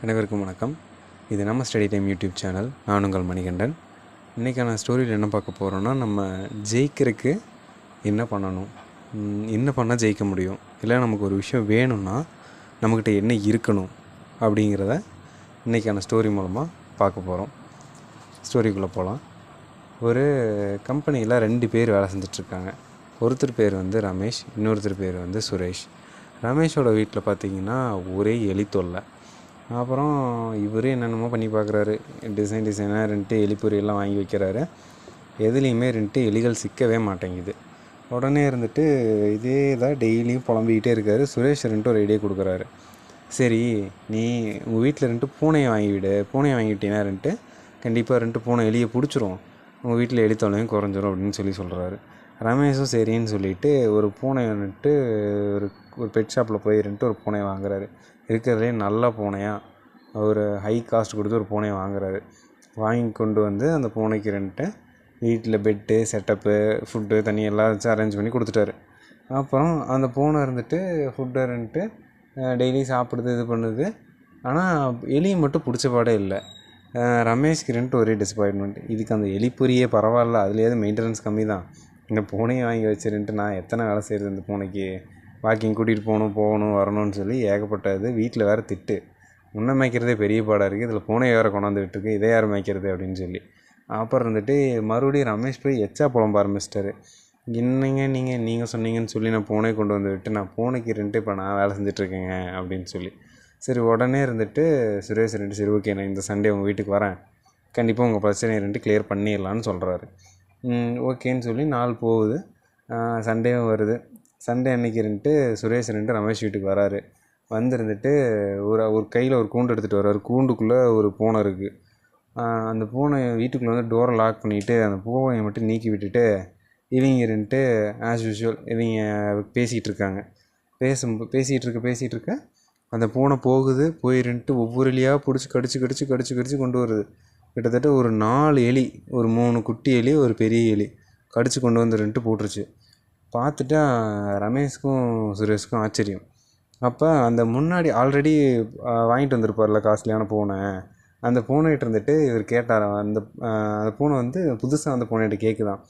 அனைவருக்கும் வணக்கம். இது நம்ம ஸ்டடி டைம் யூடியூப் சேனல். நான் உங்கள் மணிகண்டன். இன்றைக்கான ஸ்டோரியில் என்ன பார்க்க போகிறோன்னா, நம்ம ஜெயிக்கிறதுக்கு என்ன பண்ணணும், என்ன பண்ணால் ஜெயிக்க முடியும், இல்லை நமக்கு ஒரு விஷயம் வேணும்னா நம்மக்கிட்ட என்ன இருக்கணும் அப்படிங்கிறத இன்றைக்கான ஸ்டோரி மூலமாக பார்க்க போகிறோம். ஸ்டோரிக்குள்ளே போகலாம். ஒரு கம்பெனியில் 2 பேர் வேலை செஞ்சிட்ருக்காங்க. ஒருத்தர் பேர் வந்து ரமேஷ், இன்னொருத்தர் பேர் வந்து சுரேஷ். ரமேஷோட வீட்டில் பார்த்திங்கன்னா ஒரே எலி தொல்லை. அப்புறம் இவர் என்னென்னமோ பண்ணி பார்க்குறாரு. டிசைனாக 2 எலிப்பொரியெல்லாம் வாங்கி வைக்கிறாரு. எதுலேயுமே 2 எலிகள் சிக்கவே மாட்டேங்குது. உடனே இருந்துட்டு இதே தான் டெய்லியும் புலம்பிக்கிட்டே இருக்கார். சுரேஷ் 2 ஒரு ஐடியா கொடுக்குறாரு. சரி, நீ உங்கள் வீட்டில் 2 பூனையை வாங்கிவிடு. பூனையை வாங்கிட்டீங்கன்னா கண்டிப்பாக 2 பூனை எலியை பிடிச்சிரும், உங்கள் வீட்டில் எலி தொல்லையும் குறைஞ்சிரும் அப்படின்னு சொல்கிறாரு. ரமேஷும் சரின்னு சொல்லிவிட்டு ஒரு பூனை வந்துட்டு ஒரு பெட் ஷாப்பில் போய் ஒரு பூனையை வாங்குறாரு. இருக்கிறதுலே நல்ல பூனையாக ஒரு ஹை காஸ்ட் கொடுத்து ஒரு பூனையை வாங்குறாரு. வாங்கி கொண்டு வந்து அந்த பூனைக்கு வீட்டில் பெட்டு, செட்டப்பு, ஃபுட்டு, தண்ணி எல்லாம் வச்சு அரேஞ்ச் பண்ணி கொடுத்துட்டாரு. அப்புறம் அந்த பூனை ஃபுட்டை டெய்லி சாப்பிடுது, இது பண்ணுது. ஆனால் எலியை மட்டும் பிடிச்ச பாடே இல்லை. ரமேஷ்க்கு ஒரே டிசப்பாயின்மெண்ட். இதுக்கு அந்த எலிப்பொரியே பரவாயில்ல, அதுலேயாவது மெயின்டெனன்ஸ் கம்மி தான். இந்த பூனையை வாங்கி வச்சுருந்துட்டு நான் எத்தனை வேலை செய்கிறது இந்த பூனைக்கு, வாக்கிங் கூட்டிகிட்டு போகணும் வரணும்னு சொல்லி ஏகப்பட்டது. வீட்டில் வேறு திட்டு, முன்ன மேய்க்கிறதே பெரிய பாடாக இருக்குது, இதில் பூனை வேறு கொண்டாந்து விட்டுருக்கு, இதை யார் மேய்க்கிறது அப்படின்னு சொல்லி. அப்புறம் மறுபடியும் ரமேஷ் போய் எச்சா புலம்ப ஆரம்பிச்சிட்டாரு. என்னங்க நீங்கள் சொன்னீங்கன்னு சொல்லி நான் பூனை கொண்டு வந்து விட்டு நான் பூனைக்கு இப்போ நான் வேலை செஞ்சிட்ருக்கேங்க அப்படின்னு சொல்லி. சரி, உடனே சுரேஷ் சரி ஓகே, நான் இந்த சண்டே உங்கள் வீட்டுக்கு வரேன், கண்டிப்பாக உங்கள் பிரச்சனை கிளியர் பண்ணிடலான்னு சொல்கிறாரு. ஓகேன்னு சொல்லி நாள் போகுது. சண்டேவும் வருது. சண்டே அன்றைக்கி சுரேஷ் ரமேஷ் வீட்டுக்கு வராரு. ஒரு கையில் ஒரு கூண்டு எடுத்துகிட்டு வர்றாரு. கூண்டுக்குள்ளே ஒரு பூனை இருக்குது. அந்த பூனை வீட்டுக்குள்ளே டோரை லாக் பண்ணிவிட்டு அந்த பூனையை மட்டும் நீக்கி விட்டுட்டு இவங்க ஆஸ் யூஷுவல் இவங்க பேசிகிட்டு இருக்காங்க. பேசிகிட்டு இருக்க அந்த பூனை போய் ஒவ்வொரு எலியாக பிடிச்சி கடிச்சு கொண்டு வருது. கிட்டத்தட்ட ஒரு 4 எலி, ஒரு 3 குட்டி எலி, ஒரு பெரிய எலி கடிச்சு கொண்டு வந்து போட்டுருச்சு. பார்த்துட்டா ரமேஷ்க்கும் சுரேஷ்க்கும் ஆச்சரியம். அப்போ அந்த முன்னாடி ஆல்ரெடி வாங்கிட்டு வந்திருப்பார்ல காஸ்ட்லியான பூனை, அந்த பூனைகிட்ட இவர் கேட்டார். அந்த பூனை புதுசாக அந்த பூனைகிட்ட கேட்குதான்,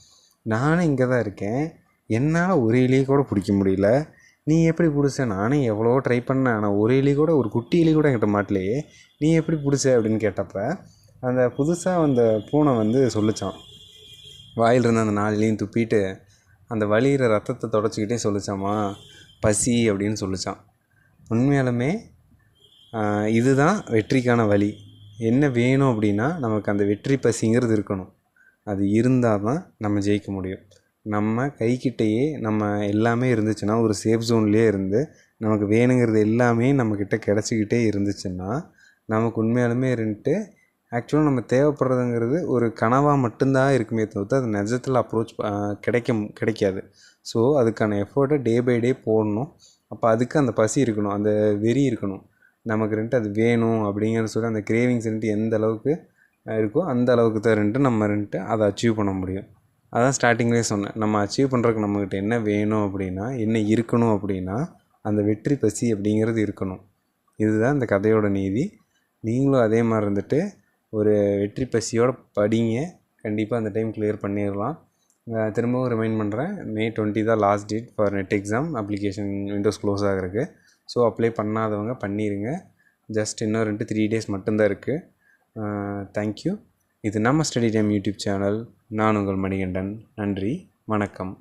நானே இங்கே தான் இருக்கேன், என்னால் ஒரு எலியை கூட பிடிக்க முடியல, நீ எப்படி பிடிச்ச? நானே எவ்வளோ ட்ரை பண்ணேன், ஆனால் ஒரு எலி கூட, ஒரு குட்டி எலி கூட என்கிட்ட மாட்டலையே, நீ எப்படி பிடிச்ச அப்படின்னு கேட்டப்போ அந்த புதுசாக அந்த பூனை சொல்லிச்சான். வாயில் இருந்த அந்த 4 எலியும் துப்பிட்டு அந்த வலிகிற ரத்தத்தை தொடச்சிக்கிட்டே சொல்லிச்சாம்மா, பசி அப்படின்னு சொல்லிச்சான். உண்மையாலுமே இதுதான் வெற்றிக்கான வழி. என்ன வேணும் அப்படின்னா நமக்கு அந்த வெற்றி பசிங்கிறது இருக்கணும். அது இருந்தால் தான் நம்ம ஜெயிக்க முடியும். நம்ம கைக்கிட்டேயே நம்ம எல்லாமே இருந்துச்சுன்னா, ஒரு சேஃப் ஜோன்லேயே இருந்து நமக்கு வேணுங்கிறது எல்லாமே நம்மக்கிட்ட கிடச்சிக்கிட்டே இருந்துச்சுன்னா, நமக்கு உண்மையாலுமே ஆக்சுவலாக நம்ம தேவைப்படுறதுங்கிறது ஒரு கனவாக மட்டும்தான் இருக்குமே தவிர்த்து அது நிஜத்தில் அப்ரோச் கிடைக்காது. ஸோ அதுக்கான எஃபர்ட்டை டே பை டே போடணும். அப்போ அதுக்கு அந்த பசி இருக்கணும், அந்த வெறி இருக்கணும். நமக்கு அது வேணும் அப்படிங்கிறது சொல்லி அந்த கிரேவிங்ஸ் எந்த அளவுக்கு இருக்கோ அந்த அளவுக்கு தான் நம்ம அதை அச்சீவ் பண்ண முடியும். அதான் ஸ்டார்டிங்லேயே சொன்னேன், நம்ம அச்சீவ் பண்ணுறதுக்கு நம்மக்கிட்ட என்ன வேணும் அப்படின்னா, என்ன இருக்கணும் அப்படின்னா அந்த வெற்றி பசி அப்படிங்கிறது இருக்கணும். இதுதான் இந்த கதையோட நீதி. நீங்களும் அதே மாதிரி ஒரு வெற்றி பசியோடு படிங்க. கண்டிப்பாக அந்த டைம் கிளியர் பண்ணிடலாம். திரும்பவும் ரிமைண்ட் பண்ணுறேன், May 20 தான் last date for net exam. Application Windows close ஆகிறதுக்கு. ஸோ அப்ளை பண்ணாதவங்க பண்ணிடுங்க. ஜஸ்ட் இன்னும் 3 டேஸ் மட்டும்தான் இருக்குது. தேங்க்யூ. இது நம்ம ஸ்டடி டைம் யூடியூப் சேனல். நான் உங்கள் மணிகண்டன். நன்றி, வணக்கம்.